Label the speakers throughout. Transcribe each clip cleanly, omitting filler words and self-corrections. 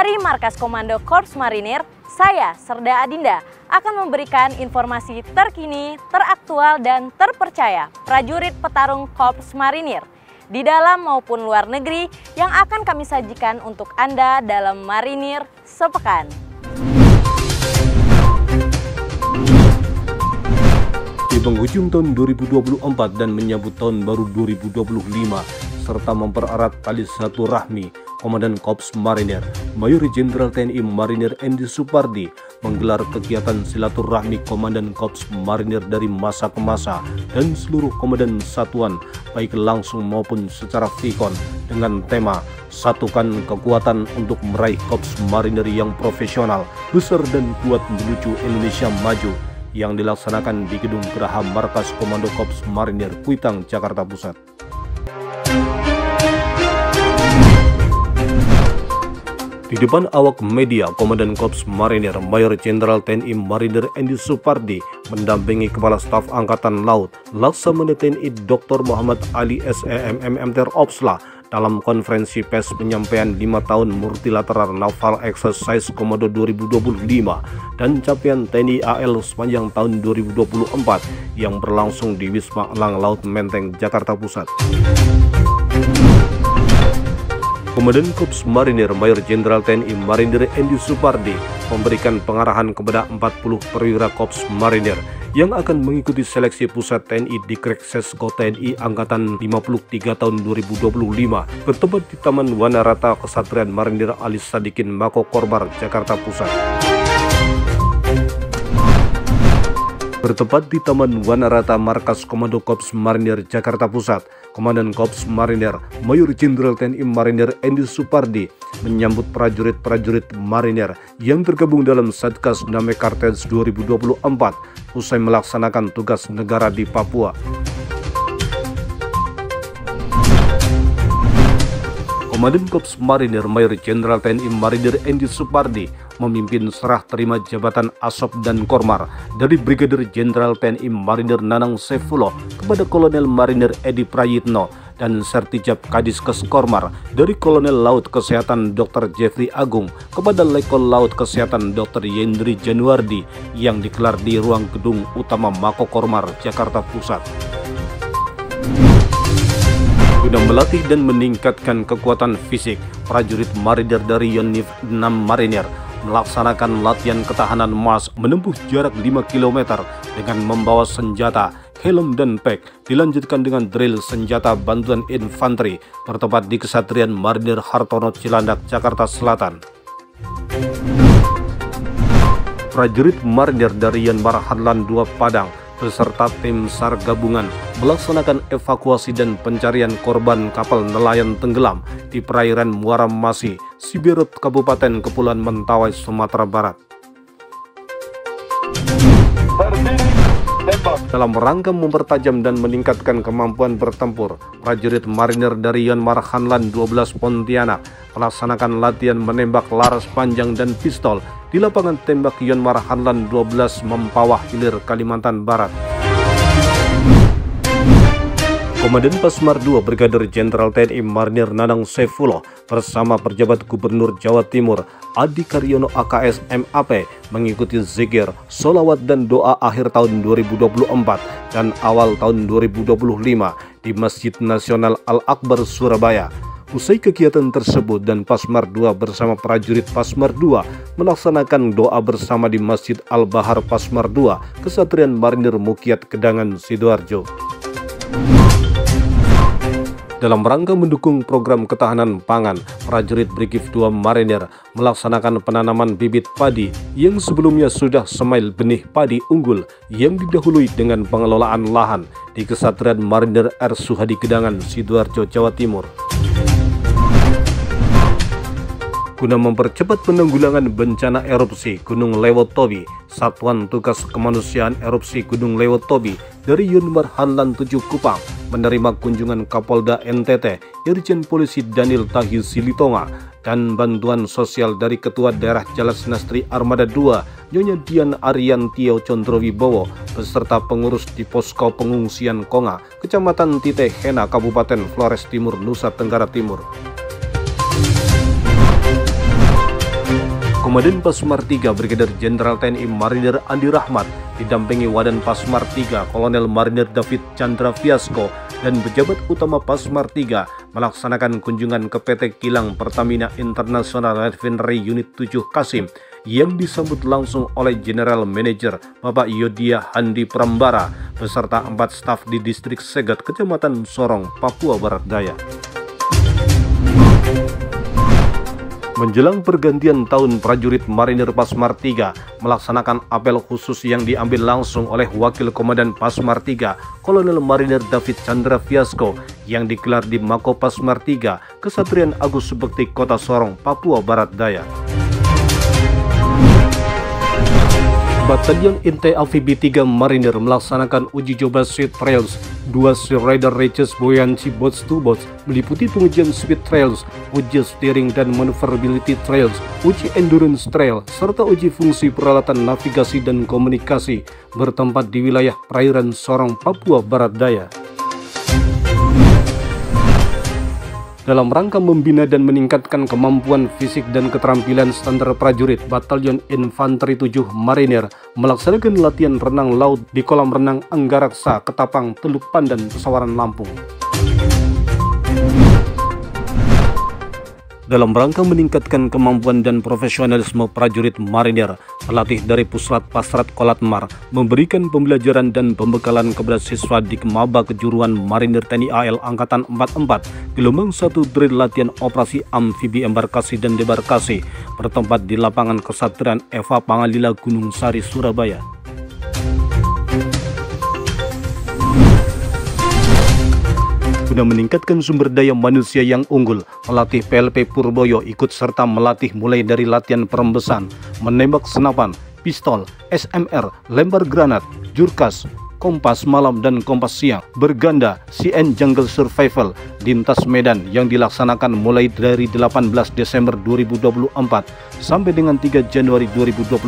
Speaker 1: Dari Markas Komando Korps Marinir, saya, Serda Adinda, akan memberikan informasi terkini, teraktual, dan terpercaya prajurit petarung Korps Marinir di dalam maupun luar negeri yang akan kami sajikan untuk Anda dalam Marinir Sepekan.
Speaker 2: Di penghujung tahun 2024 dan menyambut tahun baru 2025, serta mempererat tali silaturahmi, Komandan Korps Marinir, Mayor Jenderal TNI Marinir Andi Supardi menggelar kegiatan silaturahmi Komandan Korps Marinir dari masa ke masa dan seluruh komandan satuan, baik langsung maupun secara vikon, dengan tema "Satukan Kekuatan untuk Meraih Korps Marinir yang Profesional, Besar dan Kuat Menuju Indonesia Maju", yang dilaksanakan di Gedung Geraha Markas Komando Korps Marinir Kuitang, Jakarta Pusat. Di depan awak media, Komandan Korps Marinir Mayor Jenderal TNI Marinir Andi Supardi mendampingi Kepala Staf Angkatan Laut Laksamana TNI Dr. Muhammad Ali SEMMMTR Opsla dalam konferensi pers penyampaian 5 tahun Multilateral Naval Exercise Komodo 2025 dan capaian TNI AL sepanjang tahun 2024 yang berlangsung di Wisma Elang Laut Menteng, Jakarta Pusat. Komandan Korps Marinir Mayor Jenderal TNI Marinir Andi Supardi memberikan pengarahan kepada 40 perwira Korps Marinir yang akan mengikuti seleksi pusat TNI di Kreksesko TNI Angkatan 53 tahun 2025 bertempat di Taman Wanarata Kesatrian Marinir Ali Sadikin Mako Kormar, Jakarta Pusat. Bertempat di Taman Wanarata Markas Komando Korps Marinir Jakarta Pusat, Komandan Korps Marinir Mayor Jenderal TNI Marinir Andi Supardi menyambut prajurit-prajurit marinir yang tergabung dalam Satgas Damai Kartens 2024 usai melaksanakan tugas negara di Papua. Komandan Korps Marinir Mayor Jenderal TNI Marinir Andi Supardi memimpin serah terima jabatan Asop dan Kormar dari Brigadir Jenderal TNI Marinir Nanang Saifuloh kepada Kolonel Marinir Edi Prayitno dan Sertijab Kadiskes Kormar dari Kolonel Laut Kesehatan Dr. Jeffrey Agung kepada Lekol Laut Kesehatan Dr. Yendri Januardi yang dikelar di ruang gedung utama Mako Kormar, Jakarta Pusat. Guna melatih dan meningkatkan kekuatan fisik, prajurit marinir dari Yonif 6 Marinir melaksanakan latihan ketahanan mass menempuh jarak 5 km dengan membawa senjata, helm dan pack, dilanjutkan dengan drill senjata bantuan infanteri bertempat di Kesatrian Marinir Hartono Cilandak, Jakarta Selatan. Prajurit marinir dari Yanmar Hanlan 2 Padang beserta tim SAR gabungan melaksanakan evakuasi dan pencarian korban kapal nelayan tenggelam di perairan Muara Masi, Siberut, Kabupaten Kepulauan Mentawai, Sumatera Barat. Dalam rangka mempertajam dan meningkatkan kemampuan bertempur, prajurit marinir dari Yanmar Hanlan 12 Pontianak melaksanakan latihan menembak laras panjang dan pistol di lapangan tembak Yanmar Hanlan 12 Mempawah Hilir, Kalimantan Barat. Komandan Pasmar II Brigadir Jenderal TNI Marinir Nanang Saifuloh bersama pejabat Gubernur Jawa Timur Adi Karyono AKS MAP mengikuti zikir, solawat dan doa akhir tahun 2024 dan awal tahun 2025 di Masjid Nasional Al-Akbar, Surabaya. Usai kegiatan tersebut dan Pasmar II bersama prajurit Pasmar II melaksanakan doa bersama di Masjid Al-Bahar Pasmar II, Kesatrian Marinir Mukiat Kedangan, Sidoarjo. Dalam rangka mendukung program ketahanan pangan, prajurit Brigif 2 Marinir melaksanakan penanaman bibit padi yang sebelumnya sudah semai benih padi unggul yang didahului dengan pengelolaan lahan di Kesatrian Marinir R. Suhadi Kedangan, Sidoarjo, Jawa Timur. Guna mempercepat penanggulangan bencana erupsi Gunung Lewotobi, Satuan Tugas Kemanusiaan Erupsi Gunung Lewotobi dari Yanmar Hanlan 7 Kupang menerima kunjungan Kapolda NTT Irjen Polisi Daniel Tahi Silitonga dan bantuan sosial dari Ketua Daerah Jalas Nastri Armada 2 Nyonya Dian Ariantio Condrowibowo beserta pengurus di Posko Pengungsian Konga, Kecamatan Tite Hena, Kabupaten Flores Timur, Nusa Tenggara Timur. Komandan Pasmar 3 Brigadir Jenderal TNI Marinir Andi Rahmat didampingi Wadan Pasmar 3 Kolonel Marinir David Chandra Fiasko dan pejabat utama Pasmar 3 melaksanakan kunjungan ke PT Kilang Pertamina International Refinery Unit 7 Kasim yang disambut langsung oleh General Manager Bapak Yodia Handi Prambara beserta 4 staf di Distrik Segat, Kecamatan Sorong, Papua Barat Daya. Menjelang pergantian tahun, prajurit Marinir Pasmar 3 melaksanakan apel khusus yang diambil langsung oleh Wakil Komandan Pasmar 3 Kolonel Marinir David Chandra Fiasko yang digelar di Mako Pasmar 3 Kesatrian Agus Subekti, Kota Sorong, Papua Barat Daya. Batalion Intai Amfibi 3 Marinir melaksanakan uji coba Speed Trails 2 Sea Rider Races Buoyancy Boats to Boats meliputi pengujian Speed Trails, uji steering dan maneuverability trails, uji endurance trail, serta uji fungsi peralatan navigasi dan komunikasi bertempat di wilayah perairan Sorong, Papua Barat Daya. Dalam rangka membina dan meningkatkan kemampuan fisik dan keterampilan standar prajurit, Batalion Infanteri 7 Marinir melaksanakan latihan renang laut di kolam renang Anggaraksa, Ketapang, Teluk Pandan, Pesawaran, Lampung. Dalam rangka meningkatkan kemampuan dan profesionalisme prajurit Marinir, pelatih dari Puslat Pasrat Kolatmar memberikan pembelajaran dan pembekalan kepada siswa di Maba Kejuruan Marinir TNI AL Angkatan 44 Gelombang 1 Drill Latihan Operasi Amfibi Embarkasi dan Debarkasi bertempat di lapangan Kesatrian Eva Pangalila, Gunung Sari, Surabaya. Guna meningkatkan sumber daya manusia yang unggul, pelatih PLP Purboyo ikut serta melatih mulai dari latihan perembesan, menembak senapan, pistol, SMR, lempar granat, jurkas, kompas malam dan kompas siang, berganda, CN Jungle Survival, lintas medan yang dilaksanakan mulai dari 18 Desember 2024 sampai dengan 3 Januari 2025.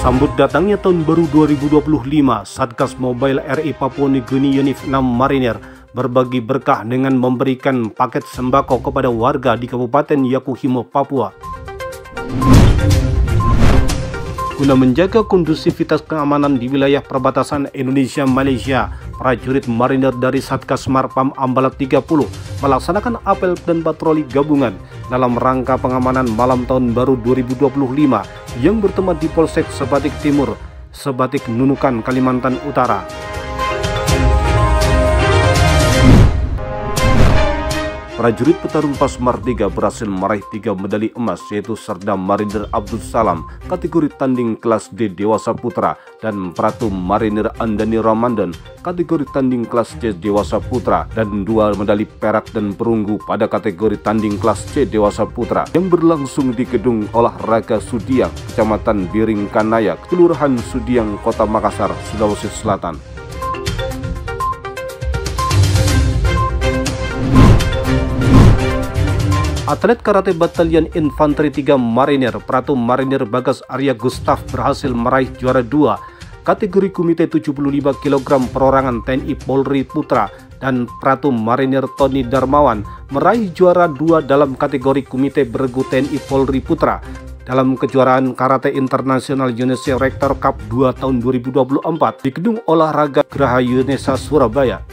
Speaker 2: Sambut datangnya tahun baru 2025, Satgas Mobile RI Papua Nugini Unif 6 Marinir berbagi berkah dengan memberikan paket sembako kepada warga di Kabupaten Yakuhimo, Papua. Guna menjaga kondusivitas keamanan di wilayah perbatasan Indonesia-Malaysia, prajurit Marinir dari Satgas Marpam Ambalat 30 melaksanakan apel dan patroli gabungan dalam rangka pengamanan malam tahun baru 2025 yang bertempat di Polsek Sebatik Timur, Sebatik Nunukan, Kalimantan Utara. Prajurit petarung Pasmar 3 berhasil meraih 3 medali emas, yaitu Serda Marinir Abdul Salam kategori tanding kelas D Dewasa Putra dan Pratu Marinir Andani Ramadan kategori tanding kelas C Dewasa Putra, dan 2 medali perak dan perunggu pada kategori tanding kelas C Dewasa Putra yang berlangsung di Gedung Olahraga Sudiang, Kecamatan Biring Kanaya, Kelurahan Sudiang, Kota Makassar, Sulawesi Selatan. Atlet karate Batalion Infanteri 3 Marinir Pratu Marinir Bagas Arya Gustaf berhasil meraih juara 2 kategori Komite 75 kg perorangan TNI Polri Putra, dan Pratu Marinir Tony Darmawan meraih juara 2 dalam kategori Komite Bergu TNI Polri Putra dalam kejuaraan Karate Internasional Indonesia Rector Cup 2 tahun 2024 di Gedung Olahraga Geraha Yunesa, Surabaya.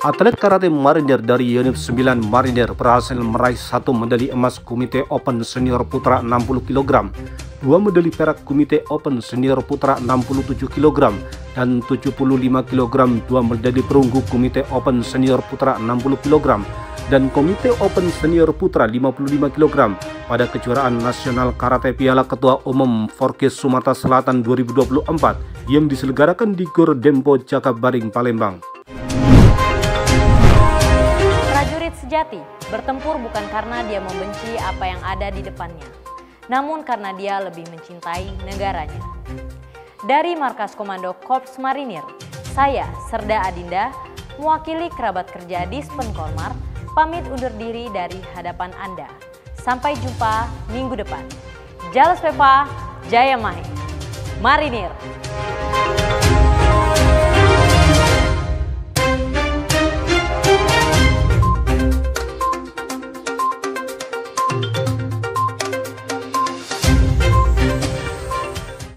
Speaker 2: Atlet karate Marinir dari Unit 9 Marinir berhasil meraih 1 medali emas Komite Open Senior Putra 60 kg, 2 medali perak Komite Open Senior Putra 67 kg, dan 75 kg 2 medali perunggu Komite Open Senior Putra 60 kg, dan Komite Open Senior Putra 55 kg pada kejuaraan nasional karate Piala Ketua Umum Forkes Sumatera Selatan 2024 yang diselenggarakan di Gor Dempo Jakabaring, Palembang.
Speaker 1: Sejati bertempur bukan karena dia membenci apa yang ada di depannya, namun karena dia lebih mencintai negaranya. Dari Markas Komando Korps Marinir, saya Serda Adinda, mewakili kerabat kerja Dispen Kormar, pamit undur diri dari hadapan Anda. Sampai jumpa minggu depan. Jales Pepa, Jaya Mahe, Marinir.